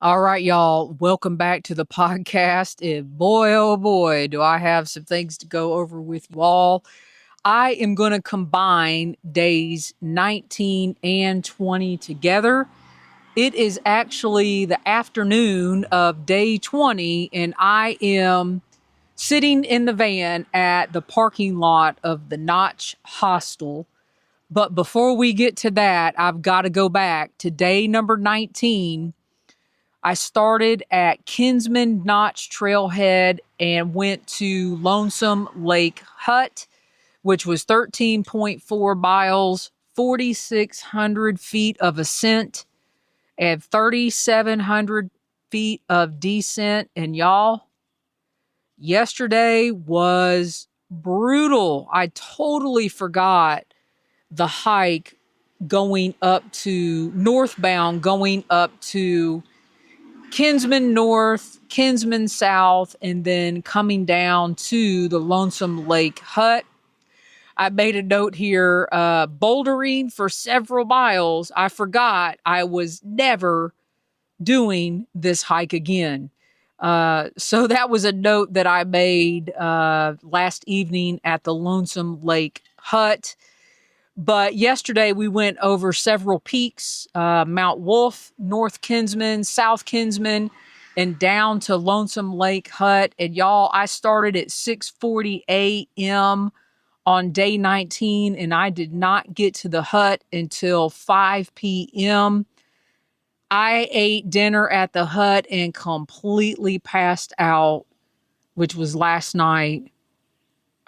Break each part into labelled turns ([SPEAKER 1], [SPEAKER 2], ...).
[SPEAKER 1] All right, y'all. Welcome back to the podcast. And boy, oh boy, do I have some things to go over with you all. I am going to combine days 19 and 20 together. It is actually the afternoon of day 20, and I am sitting in the van at the parking lot of the Notch Hostel. But before we get to that, I've got to go back to day number 19. I started at Kinsman Notch Trailhead and went to Lonesome Lake Hut, which was 13.4 miles, 4,600 feet of ascent, and 3,700 feet of descent. And y'all, yesterday was brutal. I totally forgot the hike going up to northbound, going up to Kinsman North, Kinsman South, and then coming down to the Lonesome Lake Hut. I made a note here, bouldering for several miles. I forgot I was never doing this hike again. So that was a note that I made last evening at the Lonesome Lake Hut. But yesterday we went over several peaks, Mount Wolf, North Kinsman, South Kinsman, and down to Lonesome Lake Hut. And y'all, I started at 6:40 a.m. on day 19, and I did not get to the hut until 5 p.m. I ate dinner at the hut and completely passed out, which was last night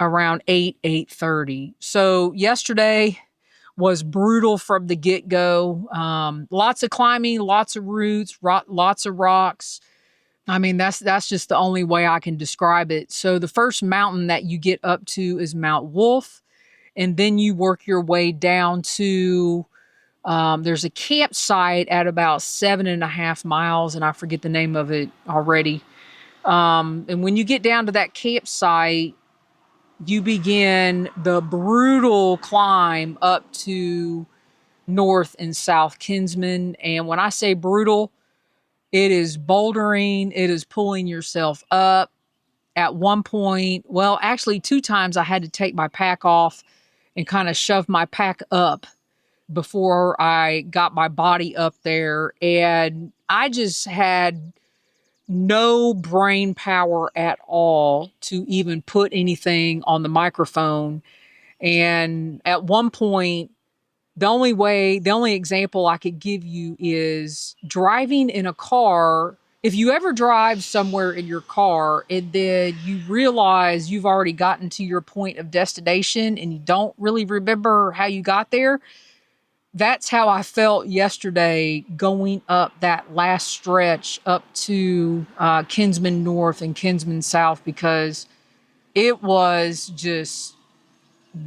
[SPEAKER 1] around 8:30. So yesterday was brutal from the get-go. Lots of climbing, lots of roots, lots of rocks. I mean, that's just the only way I can describe it. So the first mountain that you get up to is Mount Wolf, and then you work your way down to there's a campsite at about 7.5 miles, and I forget the name of it already. And when you get down to that campsite, you begin the brutal climb up to North and South Kinsman. And when I say brutal, it is bouldering, it is pulling yourself up. At one point, well, actually, two times I had to take my pack off and kind of shove my pack up before I got my body up there. And I just had no brain power at all to even put anything on the microphone. And at one point, the only example I could give you is driving in a car. If you ever drive somewhere in your car and then you realize you've already gotten to your point of destination and you don't really remember how you got there, that's how I felt yesterday going up that last stretch up to Kinsman North and Kinsman South, because it was just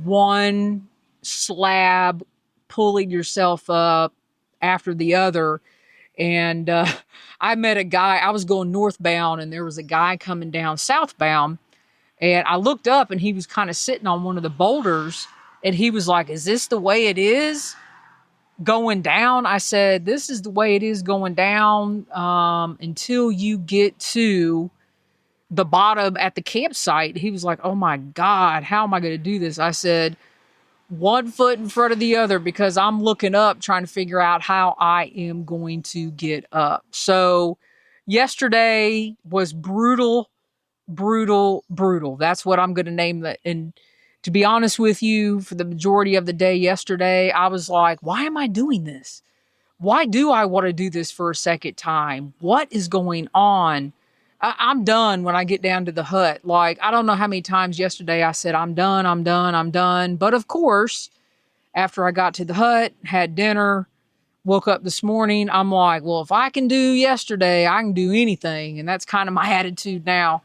[SPEAKER 1] one slab pulling yourself up after the other. And I met a guy, I was going northbound, and there was a guy coming down southbound. And I looked up, and he was kind of sitting on one of the boulders. And he was like, "Is this the way it is going down?" I said, "This is the way it is going down until you get to the bottom at the campsite." He was like, "Oh my God, how am I going to do this?" I said, "One foot in front of the other, because I'm looking up trying to figure out how I am going to get up." So yesterday was brutal, brutal, brutal. That's what I'm going to name it. And to be honest with you, for the majority of the day yesterday, I was like, why am I doing this? Why do I want to do this for a second time? What is going on? I'm done when I get down to the hut. Like, I don't know how many times yesterday I said, I'm done, I'm done, I'm done. But of course, after I got to the hut, had dinner, woke up this morning, I'm like, well, if I can do yesterday, I can do anything. And that's kind of my attitude now,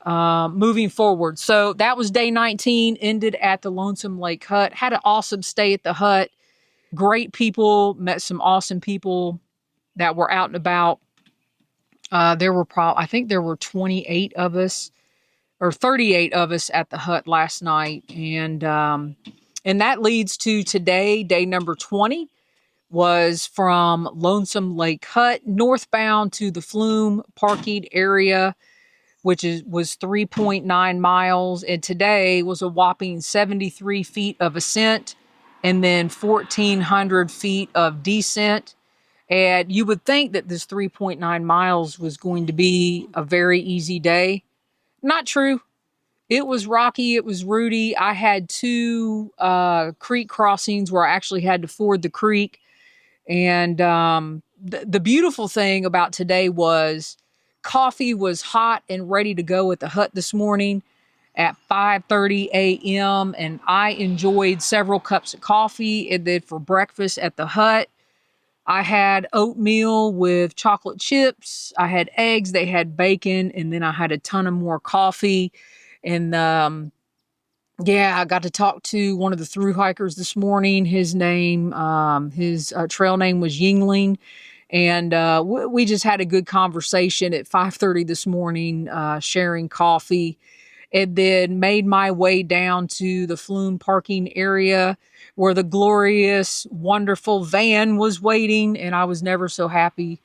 [SPEAKER 1] moving forward. So that was day 19, ended at the Lonesome Lake Hut. Had an awesome stay at the hut. Great people, met some awesome people that were out and about. I think there were 28 of us or 38 of us at the hut last night. And that leads to today, day number 20. was from Lonesome Lake Hut northbound to the Flume parking area, which was 3.9 miles, and today was a whopping 73 feet of ascent and then 1,400 feet of descent. And you would think that this 3.9 miles was going to be a very easy day. Not true. It was rocky. It was rooty. I had two creek crossings where I actually had to ford the creek. And the beautiful thing about today was coffee was hot and ready to go at the hut this morning at 5:30 a.m. And I enjoyed several cups of coffee. And then for breakfast at the hut, I had oatmeal with chocolate chips. I had eggs. They had bacon. And then I had a ton of more coffee. And yeah, I got to talk to one of the thru hikers this morning. His trail name was Yingling. And we just had a good conversation at 5:30 this morning, sharing coffee, and then made my way down to the Flume parking area where the glorious, wonderful van was waiting. And I was never so happy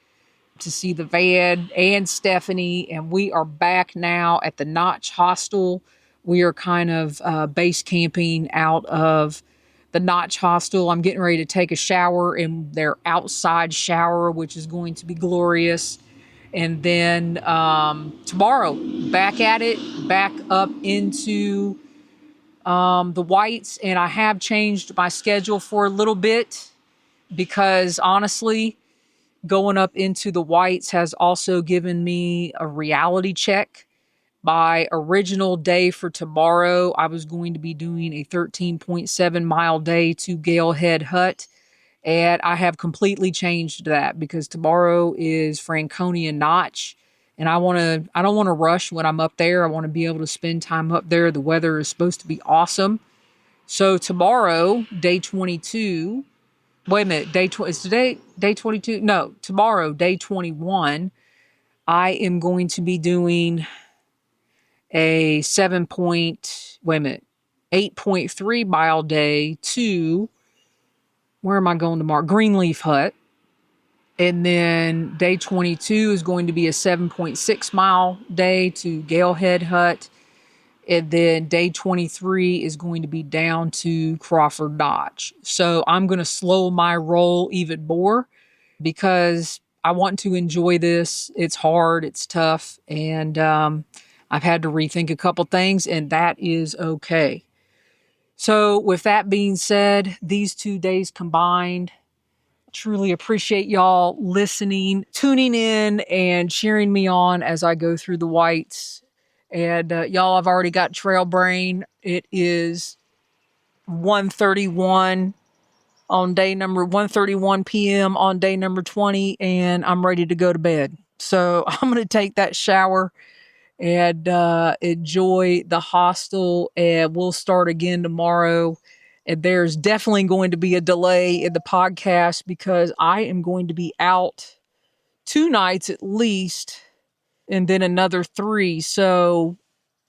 [SPEAKER 1] to see the van and Stephanie. And we are back now at the Notch Hostel. We are kind of base camping out of the Notch Hostel. I'm getting ready to take a shower in their outside shower, which is going to be glorious. And then tomorrow, back at it, back up into the Whites. And I have changed my schedule for a little bit because honestly, going up into the Whites has also given me a reality check. My original day for tomorrow, I was going to be doing a 13.7 mile day to Gale Head Hut. And I have completely changed that because tomorrow is Franconia Notch. And I don't want to rush when I'm up there. I want to be able to spend time up there. The weather is supposed to be awesome. So tomorrow, day 22, wait a minute, is today day 22? No, tomorrow, day 21, I am going to be doing a 8.3 mile day to, where am I going tomorrow? Greenleaf Hut. And then day 22 is going to be a 7.6 mile day to Galehead Hut. And then day 23 is going to be down to Crawford Notch. So I'm going to slow my roll even more because I want to enjoy this. It's hard, it's tough, and I've had to rethink a couple things, and that is okay. So with that being said, these 2 days combined, truly appreciate y'all listening, tuning in, and cheering me on as I go through the Whites. And y'all, I've already got trail brain. It is 1:31 on day number 1:31 p.m. on day number 20, and I'm ready to go to bed. So I'm going to take that shower and enjoy the hostel, and we'll start again tomorrow. And there's definitely going to be a delay in the podcast because I am going to be out 2 nights at least, and then another 3. So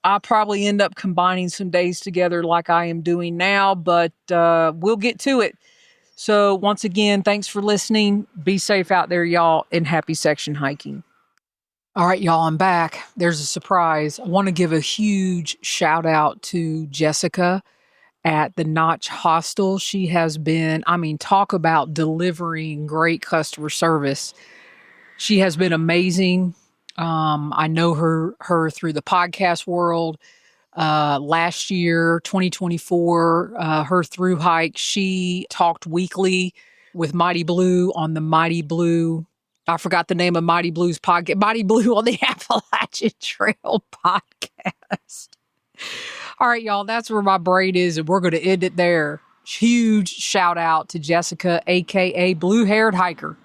[SPEAKER 1] I'll probably end up combining some days together like I am doing now, but we'll get to it. So once again, thanks for listening. Be safe out there, y'all, and happy section hiking. All right, y'all, I'm back. There's a surprise. I want to give a huge shout out to Jessica at the Notch Hostel. She has been, talk about delivering great customer service. She has been amazing. I know her through the podcast world. Last year, 2024, her through hike, she talked weekly with Mighty Blue on the Mighty Blue. I forgot the name of Mighty Blue's podcast. Mighty Blue on the Appalachian Trail podcast. All right, y'all, that's where my brain is, and we're going to end it there. Huge shout out to Jessica, aka Blue Haired Hiker.